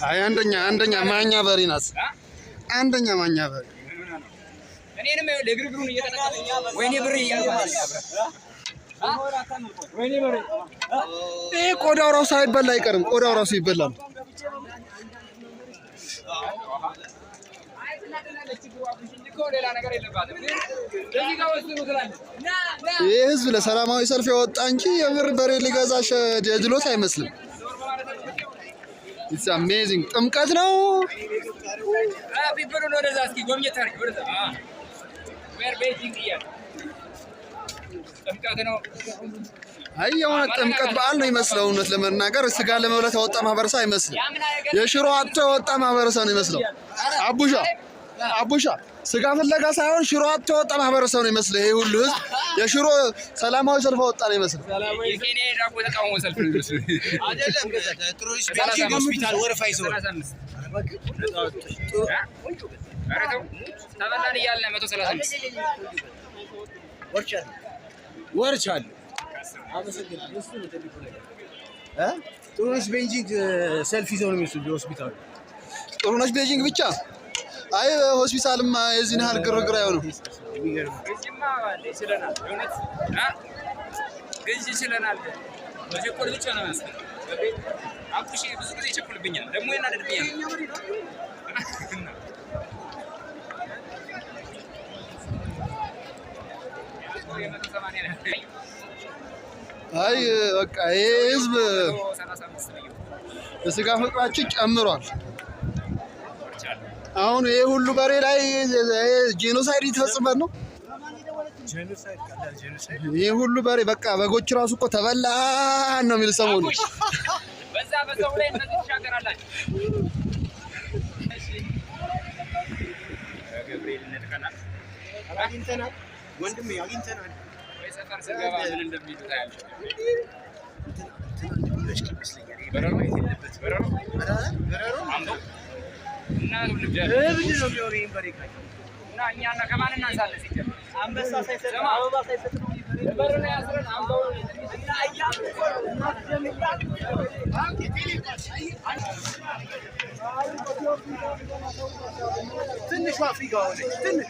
አይ አንደኛ ማኛ በሬ ናት። አንደኛ ማኛ በሬ እኔንም ለግርግሩን እየተጠቀመኝ ወይኔ ብር እያልኩ ወይኔ ብር ይሄ ቆዳው ራሱ አይበላ አይቀርም። ቆዳው ራሱ ይበላል። ይሄ ህዝብ ለሰላማዊ ሰልፍ የወጣ እንጂ የብር በሬ ሊገዛሽ ጀጅሎት አይመስልም። It's amazing. ጥምቀት ነው። ቢብሩን ወደዛ እስኪ ጎብኘት አድርጊ ወደዛ ዌር ቤጂንግ ይያል ጥምቀት ነው። አይ የሆነ ጥምቀት በዓል ነው ይመስለው። እውነት ለመናገር ስጋ ለመብላት የወጣ ማህበረሰብ አይመስልም። የሽሮ አጥቶ የወጣ ማህበረሰብ ነው ይመስለው። አቡሻ ስጋ ፍለጋ ሳይሆን ሽሮ አጥቶ የወጣ ማህበረሰብ ነው ይመስለው። ይሄ ሁሉ ህዝብ የሽሮ ሰላማዊ ሰልፍ ወጣ ነው ይመስለው። የኬንያ ዳቦ ተቃውሞ ሰልፍ ነው ይመስለው አይደለም። ጥሩሽ ቤጂንግ ሆስፒታል ወረፋ ይሰው ተበላን እያልን 135 ወርቻል አመሰግናለሁ። እሱ ነው ተልኩ ነገር ጥሩነሽ ቤጂንግ ሰልፍ ይዘው ነው የሚወስዱ ሆስፒታል። ጥሩነሽ ቤጂንግ ብቻ አይ ሆስፒታልማ የዚህን ያህል ግርግር አይሆንም። ግዝማ ይችላል እውነት ግዝ ይችላል። በቸኮል ብቻ ነው ያስከለ አቁሽ ብዙ ጊዜ ይቸኩልብኛል ደግሞ ይናደድብኛል። አይ በቃ ይሄ ህዝብ የስጋ ፍቅራችን ጨምሯል። አሁን ይሄ ሁሉ በሬ ላይ ጄኖሳይድ ይተፈጽማል ነው። ይሄ ሁሉ በሬ በቃ በጎች ራሱ እኮ ተበላን ነው የሚል ሰሞኑ በዛው ላይ እነዚህ ተሻገራላችሁ። ገብርኤል ነጥቀናል አግኝተናል ወንድሜ አግኝተናል። ወይ ሰፈር ስገባ ምን እንደሚሉ ታያለሽ። በረሮ አምቦ እና እኛና ከማን እናንሳለን? ሲጀምር አንበሳ ሳይሰጥ አበባ ሳይሰጥ በር ነው ያስረን አምባው እና ትንሽ አፍሪካ ሆነች ትንሽ